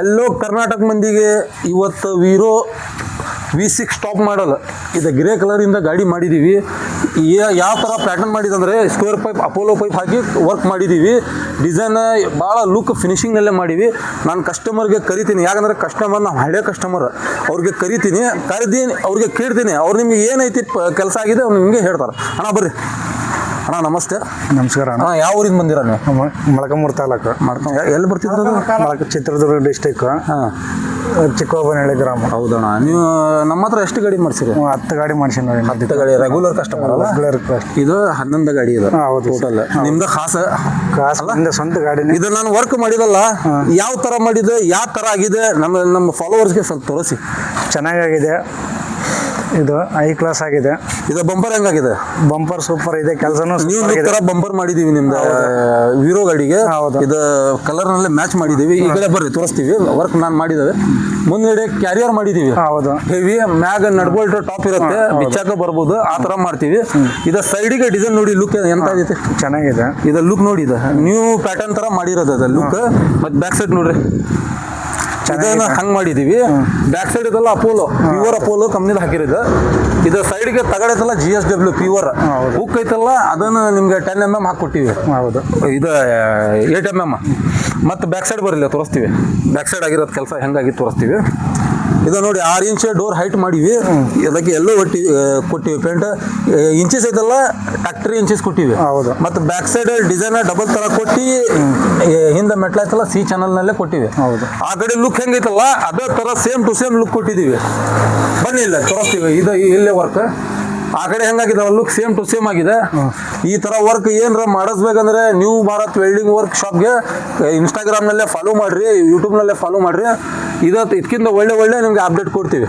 ಎಲ್ಲೋ ಕರ್ನಾಟಕ ಮಂದಿಗೆ ಇವತ್ತು ವೀರೋ V6 top ಮಾಡಲ್ ಇದು ಗ್ರೇ ಕಲರಿಂದ ಗಾಡಿ ಮಾಡಿದ್ದೀವಿ. ಯಾವ ಥರ ಪ್ಯಾಟರ್ನ್ ಮಾಡಿದಂದರೆ ಸ್ಕ್ವೇರ್ ಪೈಪ್ ಅಪೋಲೋ ಪೈಪ್ ಹಾಕಿ ವರ್ಕ್ ಮಾಡಿದ್ದೀವಿ. ಡಿಸೈನ್ ಭಾಳ ಲುಕ್ ಫಿನಿಶಿಂಗ್ನಲ್ಲೇ ಮಾಡೀವಿ. ನಾನು ಕಸ್ಟಮರ್ಗೆ ಕರಿತೀನಿ, ಯಾಕಂದರೆ ಕಸ್ಟಮರ್ ನಾವು ಹಳೆ ಕಸ್ಟಮರ್, ಅವ್ರಿಗೆ ಕರಿತೀನಿ, ಅವ್ರಿಗೆ ಕೇಳ್ತೀನಿ, ಅವ್ರು ನಿಮ್ಗೆ ಏನೈತಿ ಕೆಲಸ ಆಗಿದೆ ಅವ್ರು ನಿಮಗೆ ಹೇಳ್ತಾರೆ. ಅಣ್ಣ ಬರ್ರಿ ಅಣ್ಣ. ನಮಸ್ತೆ. ನಮಸ್ಕಾರ ಅಣ್ಣ. ಯಾವ ಊರಿಂದ ಬಂದಿರ ನೀವು? ಮೊಳಕಾಲ್ಮೂರು ತಾಲೂಕು. ಎಲ್ಲಿ ಬರ್ತಿದ್ರು? ಚಿತ್ರದುರ್ಗ ಡಿಸ್ಟಿಕ್. ಹಾಂ, ಚಿಕ್ಕಬನಹಳ್ಳಿ ಗ್ರಾಮ. ಹೌದಣ್ಣ. ನೀವು ನಮ್ಮ ಹತ್ರ ಎಷ್ಟು ಗಾಡಿ ಮಾಡಿಸಿರಿ? 10 ಗಾಡಿ ಮಾಡಿಸಿ ನೋಡಿ. 10 ಗಾಡಿ ರೆಗ್ಯುಲರ್ ಕಸ್ಟಮರ್ ಅಲ್ಲ? ರೆಗ್ಯುಲರ್. ಇದು 11 ಗಾಡಿ ಇದೆ ಟೋಟಲ್. ನಿಮ್ದು ಕಾಸು ಸ್ವಂತ ಗಾಡಿ. ಇದು ನಾನು ವರ್ಕ್ ಮಾಡಿದಲ್ಲ, ಯಾವ ತರ ಮಾಡಿದೆ, ಯಾವ ತರ ಆಗಿದೆ ನಮ್ಮ ಫಾಲೋವರ್ಸ್ಗೆ ಸ್ವಲ್ಪ ತೋರಿಸಿ. ಚೆನ್ನಾಗಿದೆ, ಇದು ಹೈ ಕ್ಲಾಸ್ ಆಗಿದೆ. ಇದು ಬಂಪರ್ ಹೆಂಗಾಗಿದೆ? ಬಂಪರ್ ಸೂಪರ್ ಇದೆ, ಕೆಲಸನೂ ನೀವು ತರ ಬಂಪರ್ ಮಾಡಿದೀವಿ ನಿಮ್ದು ವೀರೋ ಗಾಡಿಗೆ. ಇದು ಕಲರ್ ನಲ್ಲಿ ಮ್ಯಾಚ್ ಮಾಡಿದೀವಿ. ಈ ಕಡೆ ಬರ್ರಿ ತೋರಿಸ್ತೀವಿ ವರ್ಕ್ ನಾನು ಮಾಡಿದ್ದೇವೆ. ಮುಂದ್ಗಡೆ ಕ್ಯಾರಿಯರ್ ಮಾಡಿದೀವಿ. ಹೌದು, ಹೆವಿ ಮ್ಯಾಗ ನಡ್ಬೋಲ್ಟ್ ಟಾಪ್ ಇರುತ್ತೆ, ಬಿಚ್ಚಾಕ ಬರ್ಬೋದು, ಆ ತರ ಮಾಡ್ತೀವಿ. ಇದು ಸೈಡಿಗೆ ಡಿಸೈನ್ ನೋಡಿ, ಲುಕ್ ಎಂತ ಐತಿ, ಚೆನ್ನಾಗಿದೆ. ಇದು ಲುಕ್ ನೋಡಿ, ಇದು ನ್ಯೂ ಪ್ಯಾಟರ್ನ್ ತರ ಮಾಡಿರೋದು ಅದು ಲುಕ್. ಮತ್ತೆ ಬ್ಯಾಕ್ ಸೈಡ್ ನೋಡ್ರಿ, ಇದನ್ನ ಹಂಗ್ ಮಾಡಿದೀವಿ. ಬ್ಯಾಕ್ ಸೈಡ್ ಇದೆಲ್ಲ ಅಪೋಲೋ, ಪ್ಯೂರ್ ಅಪೋಲೋ ಕಂಪ್ನಿದ ಹಾಕಿರೋದು. ಇದು ಸೈಡ್ಗೆ ತಗಡೈತಲ್ಲ GSW ಪ್ಯೂರ್ ಹುಕ್ ಐತಲ್ಲ, ಅದನ್ನ ನಿಮ್ಗೆ 10 mm ಹಾಕೊಟ್ಟಿವಿ. ಹೌದು, ಇದು 8 mm. ಮತ್ತೆ ಬ್ಯಾಕ್ ಸೈಡ್ ಬರಲಿಲ್ಲ, ತೋರಿಸ್ತೀವಿ. ಬ್ಯಾಕ್ ಸೈಡ್ ಆಗಿರೋದು ಕೆಲಸ ಹೆಂಗಾಗಿ ತೋರಿಸ್ತೀವಿ. ಇದು ನೋಡಿ 6 ಇಂಚ್ ಡೋರ್ ಹೈಟ್ ಮಾಡಿವಿ. ಅದಕ್ಕೆ ಎಲ್ಲೋ ಕೊಟ್ಟಿವಿ ಪೇಂಟ್. ಇಂಚಸ್ ಐತಲ್ಲ 30 ಇಂಚಸ್ ಕೊಟ್ಟಿವಿ. ಹೌದು, ಮತ್ತೆ ಬ್ಯಾಕ್ ಸೈಡ್ ಡಿಸೈನ್ ಡಬಲ್ ತರ ಕೊಟ್ಟು ಹಿಂದೆ ಮೆಟ್ಲ ಐತಲ್ಲ C ಚಾನಲ್ ನಲ್ಲೇ ಕೊಟ್ಟಿವಿ. ಹೌದು, ಆ ಕಡೆ ಲುಕ್ ಹೆಂಗೈತಲ್ಲ ಅದೇ ತರ ಸೇಮ್ ಟು ಸೇಮ್ ಲುಕ್ ಕೊಟ್ಟಿದೀವಿ. ಬನ್ನಿ ಇಲ್ಲ ತೋರಿಸ್ತೀವಿ. ಇದು ಇಲ್ಲೇ ವರ್ಕ್, ಆ ಕಡೆ ಹೆಂಗಾಗಿದಾವ ಲುಕ್ ಸೇಮ್ ಟು ಸೇಮ್ ಆಗಿದೆ. ಈ ತರ ವರ್ಕ್ ಏನಾರ ಮಾಡಿಸ್ಬೇಕಂದ್ರೆ ನ್ಯೂ ಭಾರತ್ ವೆಲ್ಡಿಂಗ್ ವರ್ಕ್ ಶಾಪ್ಗೆ ಇನ್ಸ್ಟಾಗ್ರಾಮ್ನಲ್ಲೇ ಫಾಲೋ ಮಾಡ್ರಿ, ಯೂಟ್ಯೂಬ್ನಲ್ಲೇ ಫಾಲೋ ಮಾಡ್ರಿ. ಇದಕ್ಕಿಂತ ಒಳ್ಳೆ ನಿಮ್ಗೆ ಅಪ್ಡೇಟ್ ಕೊಡ್ತೀವಿ.